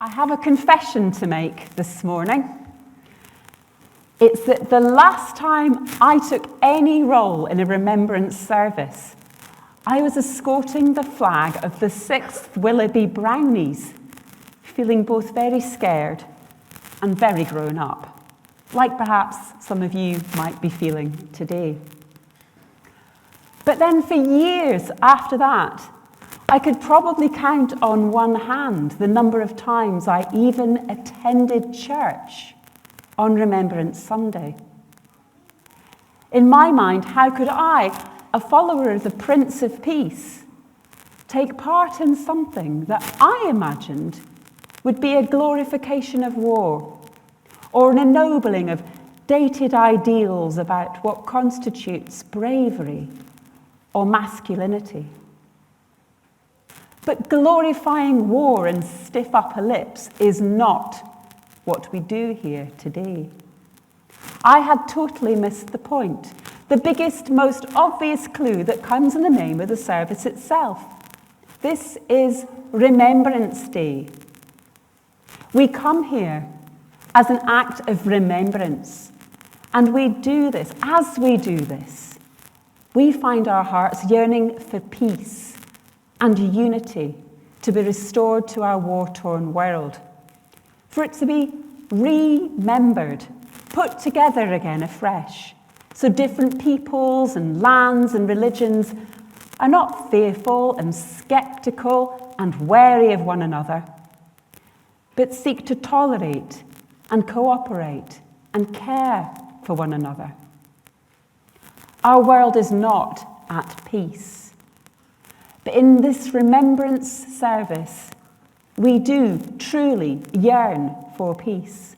I have a confession to make this morning. It's that the last time I took any role in a remembrance service, I was escorting the flag of the 6th Willoughby Brownies, feeling both very scared and very grown up, like perhaps some of you might be feeling today. But then for years after that, I could probably count on one hand the number of times I even attended church on Remembrance Sunday. In my mind, how could I, a follower of the Prince of Peace, take part in something that I imagined would be a glorification of war or an ennobling of dated ideals about what constitutes bravery or masculinity? But glorifying war and stiff upper lips is not what we do here today. I had totally missed the point, the biggest, most obvious clue that comes in the name of the service itself. This is Remembrance Day. We come here as an act of remembrance, and we do this, as we do this, we find our hearts yearning for peace and unity to be restored to our war-torn world, for it to be remembered, put together again afresh, so different peoples and lands and religions are not fearful and sceptical and wary of one another, but seek to tolerate and cooperate and care for one another. Our world is not at peace. But in this remembrance service, we do truly yearn for peace.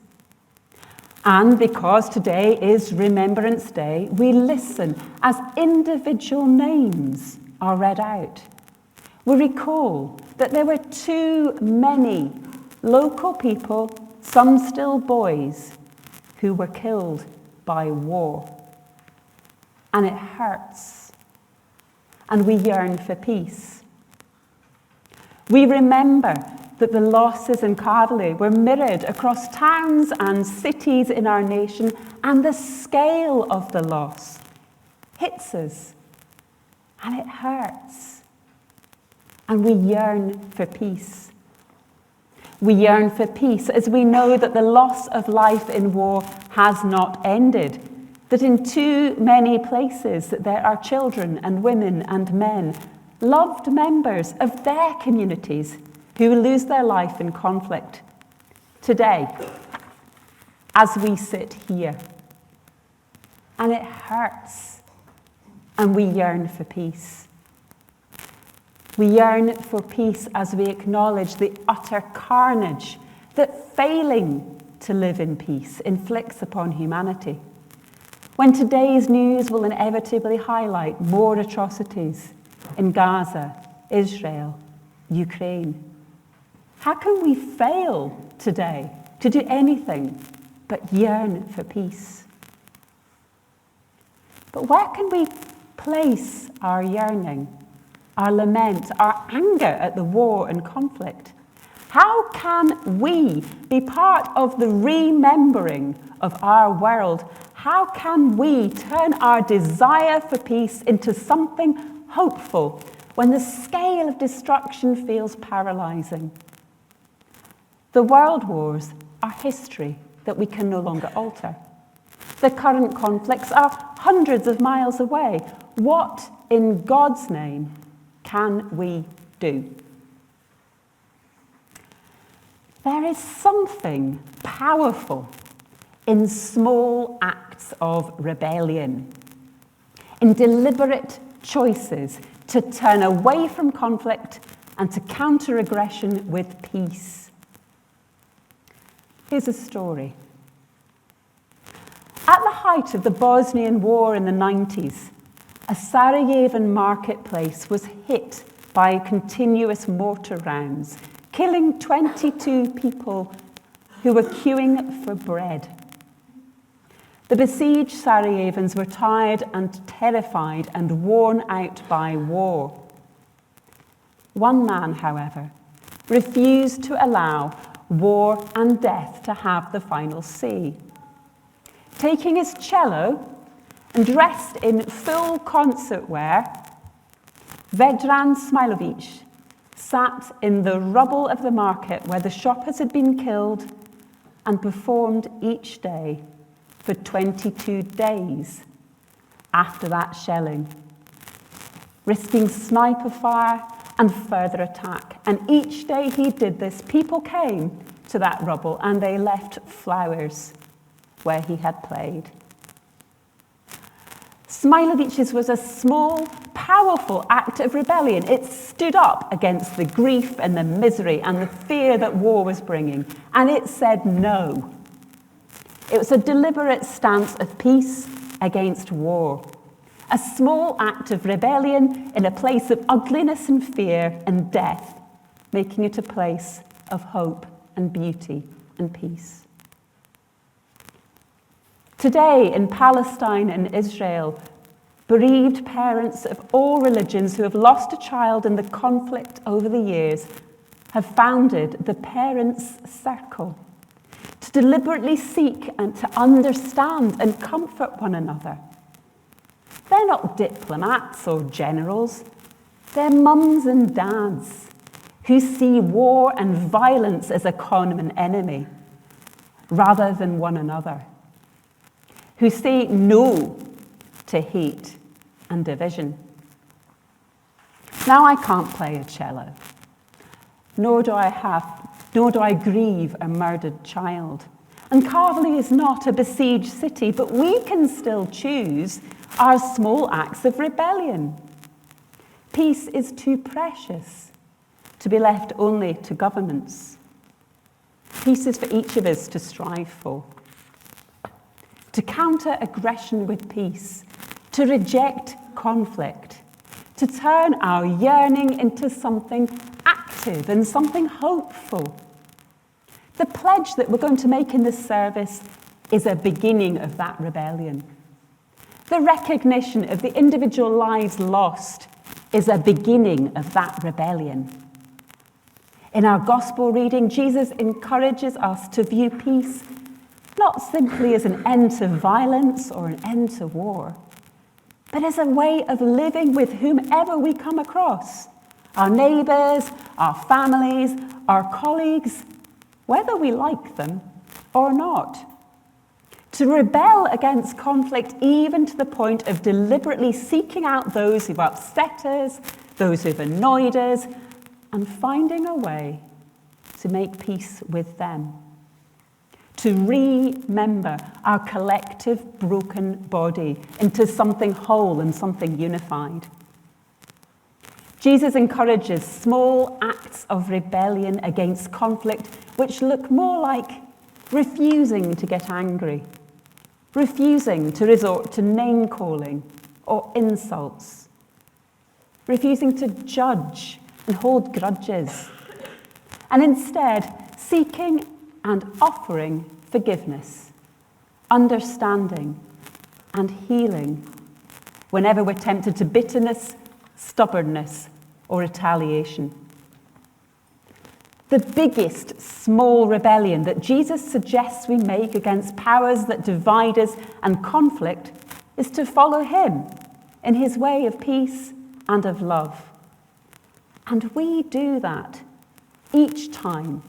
And because today is Remembrance Day, we listen as individual names are read out. We recall that there were too many local people, some still boys, who were killed by war. And it hurts. And we yearn for peace. We remember that the losses in Calverley were mirrored across towns and cities in our nation, and the scale of the loss hits us, and it hurts. And we yearn for peace. We yearn for peace as we know that the loss of life in war has not ended, that in too many places that there are children and women and men, loved members of their communities who lose their life in conflict. Today, as we sit here, and it hurts, and we yearn for peace. We yearn for peace as we acknowledge the utter carnage that failing to live in peace inflicts upon humanity. When today's news will inevitably highlight more atrocities in Gaza, Israel, Ukraine. How can we fail today to do anything but yearn for peace? But where can we place our yearning, our lament, our anger at the war and conflict? How can we be part of the remembering of our world? How can we turn our desire for peace into something hopeful when the scale of destruction feels paralyzing? The world wars are history that we can no longer alter. The current conflicts are hundreds of miles away. What, in God's name, can we do? There is something powerful in small acts of rebellion, in deliberate choices to turn away from conflict and to counter aggression with peace. Here's a story. At the height of the Bosnian War in the 90s, a Sarajevan marketplace was hit by continuous mortar rounds, killing 22 people who were queuing for bread. The besieged Sarajevans were tired and terrified and worn out by war. One man, however, refused to allow war and death to have the final say. Taking his cello and dressed in full concert wear, Vedran Smilovic sat in the rubble of the market where the shoppers had been killed and performed each day for 22 days after that shelling, risking sniper fire and further attack. And each day he did this, people came to that rubble and they left flowers where he had played. Smilovic's was a small, powerful act of rebellion. It stood up against the grief and the misery and the fear that war was bringing, and it said no. It was a deliberate stance of peace against war, a small act of rebellion in a place of ugliness and fear and death, making it a place of hope and beauty and peace. Today in Palestine and Israel, bereaved parents of all religions who have lost a child in the conflict over the years have founded the Parents' Circle to deliberately seek and to understand and comfort one another. They're not diplomats or generals. They're mums and dads who see war and violence as a common enemy rather than one another, who say no to hate and division. Now I can't play a cello, nor do I grieve a murdered child. And Calverley is not a besieged city, but we can still choose our small acts of rebellion. Peace is too precious to be left only to governments. Peace is for each of us to strive for. To counter aggression with peace, to reject conflict, to turn our yearning into something active and something hopeful. The pledge that we're going to make in this service is a beginning of that rebellion. The recognition of the individual lives lost is a beginning of that rebellion. In our gospel reading, Jesus encourages us to view peace not simply as an end to violence or an end to war, but as a way of living with whomever we come across, our neighbours, our families, our colleagues, whether we like them or not. To rebel against conflict even to the point of deliberately seeking out those who've upset us, those who've annoyed us, and finding a way to make peace with them. To remember our collective broken body into something whole and something unified. Jesus encourages small acts of rebellion against conflict which look more like refusing to get angry, refusing to resort to name-calling or insults, refusing to judge and hold grudges, and instead seeking and offering forgiveness, understanding, and healing whenever we're tempted to bitterness, stubbornness, or retaliation. The biggest small rebellion that Jesus suggests we make against powers that divide us and conflict is to follow him in his way of peace and of love. And we do that each time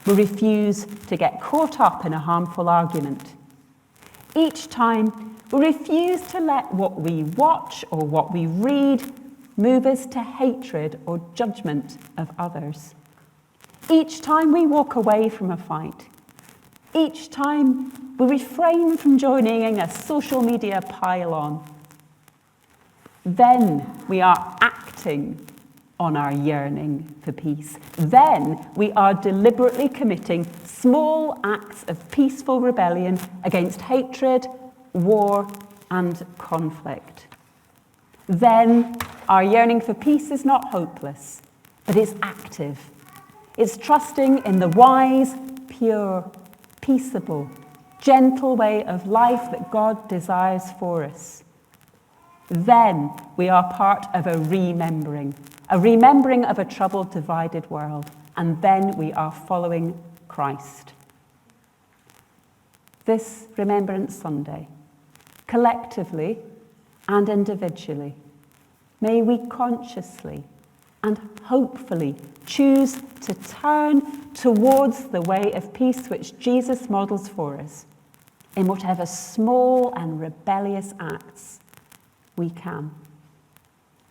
we refuse to get caught up in a harmful argument. Each time we refuse to let what we watch or what we read move us to hatred or judgment of others. Each time we walk away from a fight. Each time we refrain from joining in a social media pile-on. Then we are acting on our yearning for peace. Then we are deliberately committing small acts of peaceful rebellion against hatred, war, and conflict. Then our yearning for peace is not hopeless, but it's active. It's trusting in the wise, pure, peaceable, gentle way of life that God desires for us. Then we are part of a remembering of a troubled, divided world. And then we are following Christ. This Remembrance Sunday, collectively and individually, may we consciously and hopefully choose to turn towards the way of peace which Jesus models for us in whatever small and rebellious acts we can.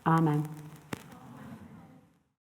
Amen.